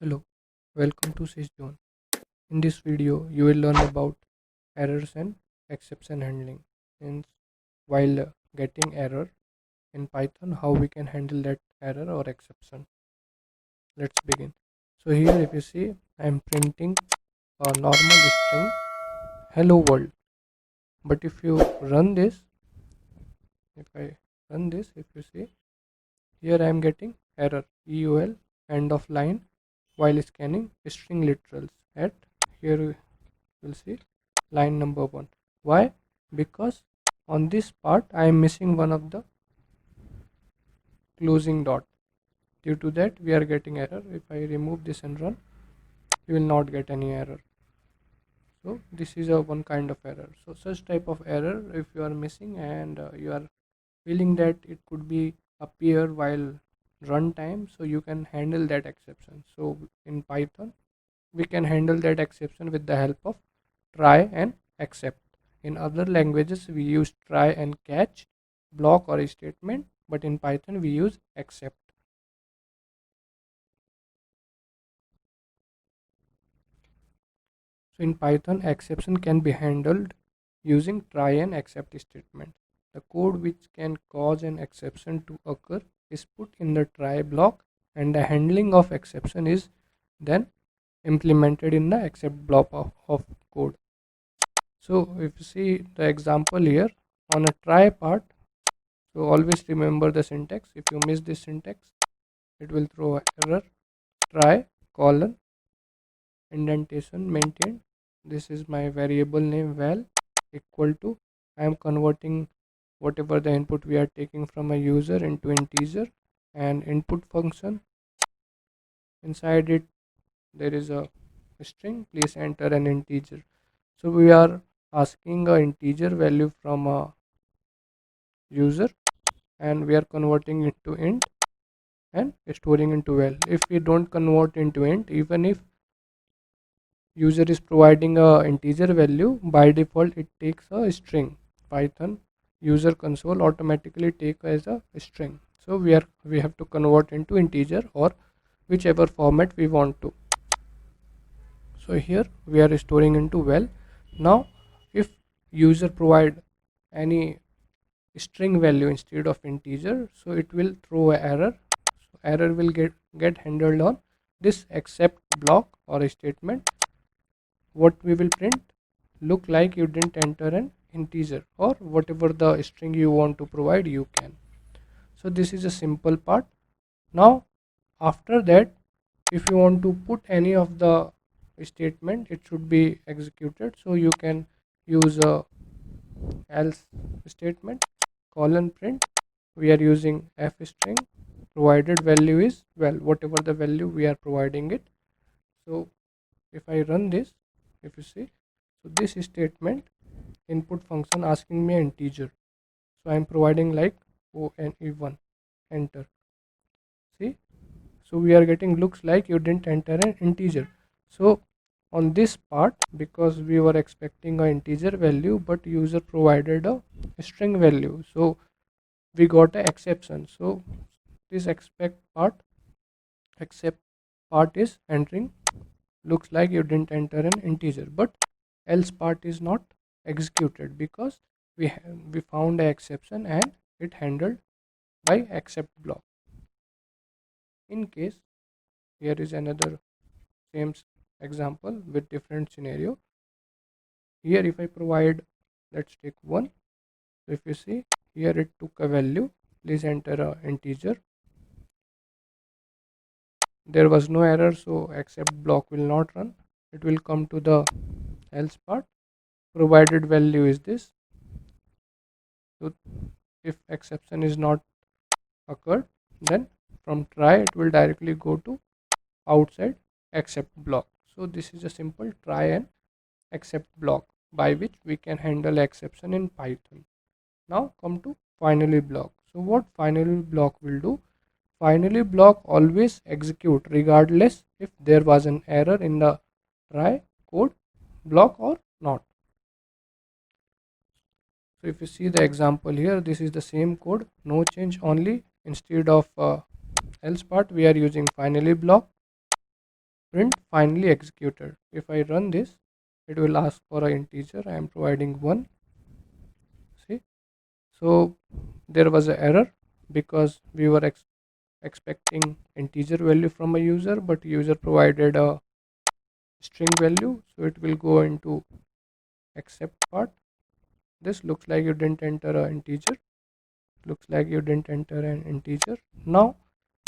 Hello, welcome to SysZone. In this video, you will learn about errors and exception handling. Means while getting error in Python, how we can handle that error or exception. Let's begin. So here, if you see, I am printing a normal string "Hello World." But if you run this, if I run this, if you see, here I am getting error EOL end of line while scanning string literals at here you will see line number 1. Why? Because on this part I am missing one of the closing dot. Due to that we are getting error. If I remove this and run, you will not get any error. So this is a one kind of error. So such type of error if you are missing and you are feeling that it could be appear while runtime, so you can handle that exception. So in Python we can handle that exception with the help of try and except. In other languages we use try and catch, block or a statement, but in Python we use except. So in Python exception can be handled using try and except statement. The code which can cause an exception to occur is put in the try block, and the handling of exception is then implemented in the except block of code. So if you see the example here on a try part, so always remember the syntax. If you miss this syntax, it will throw error. Try colon indentation maintained. This is my variable name val equal to, I am converting whatever the input we are taking from a user into integer, and input function inside it there is a string, please enter an integer. So we are asking a integer value from a user and we are converting it to int and storing into val. If we don't convert into int, even if user is providing a integer value, by default it takes a string. Python user console automatically take as a string. So we have to convert into integer or whichever format we want to. So here we are storing into val. Now if user provide any string value instead of integer, so it will throw a error. So error will get handled on this except block or a statement. What we will print, look like you didn't enter an integer, or whatever the string you want to provide you can. So this is a simple part. Now after that, if you want to put any of the statement, it should be executed. So you can use a else statement colon print. We are using f string, provided value is well whatever the value we are providing it. So if I run this, if you see, so this statement input function asking me integer, so I am providing like one, enter. See, so we are getting looks like you didn't enter an integer. So on this part, because we were expecting an integer value but user provided a string value, so we got an exception. So this except part is entering, looks like you didn't enter an integer, but else part is not executed because we found an exception and it handled by except block. In case, here is another same example with different scenario. Here if I provide, let's take 1. So if you see here it took a value, please enter a integer. There was no error, so except block will not run. It will come to the else part, provided value is this. So if exception is not occurred, then from try it will directly go to outside except block. So this is a simple try and except block by which we can handle exception in Python. Now come to finally block. So what finally block will do? Finally block always execute regardless if there was an error in the try code block or not. So if you see the example here, this is the same code, no change, only instead of else part we are using finally block. print finally executed. If I run this, it will ask for an integer. I am providing 1. See, so there was an error because we were expecting integer value from a user, but user provided a string value, so it will go into accept part. This looks like you didn't enter an integer. Looks like you didn't enter an integer. Now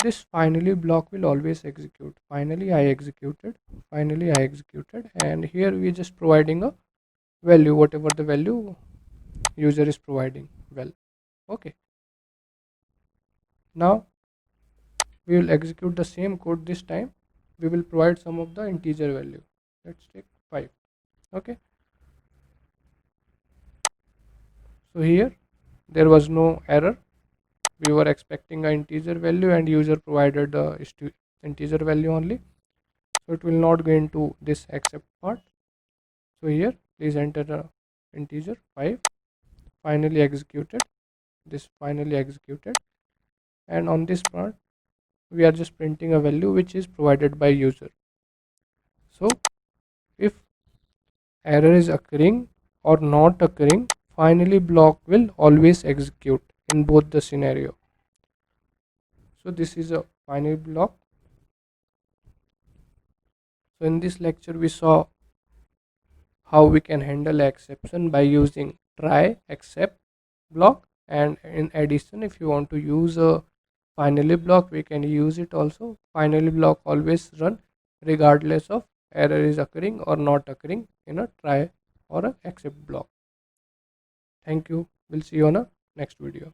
this finally block will always execute. Finally I executed. Finally I executed, and here we just providing a value, whatever the value user is providing. Well, okay. Now we will execute the same code. This time we will provide some of the integer value. Let's take 5. Okay, so here there was no error. We were expecting an integer value and user provided the integer value only, so it will not go into this accept part. So here please enter the integer 5. Finally executed. This finally executed, and on this part we are just printing a value which is provided by user. So if error is occurring or not occurring, finally block will always execute in both the scenario. So this is a finally block. So in this lecture we saw how we can handle exception by using try except block, and in addition if you want to use a finally block, we can use it also. Finally block always run regardless of error is occurring or not occurring in a try or a except block. Thank you. We'll see you on a next video.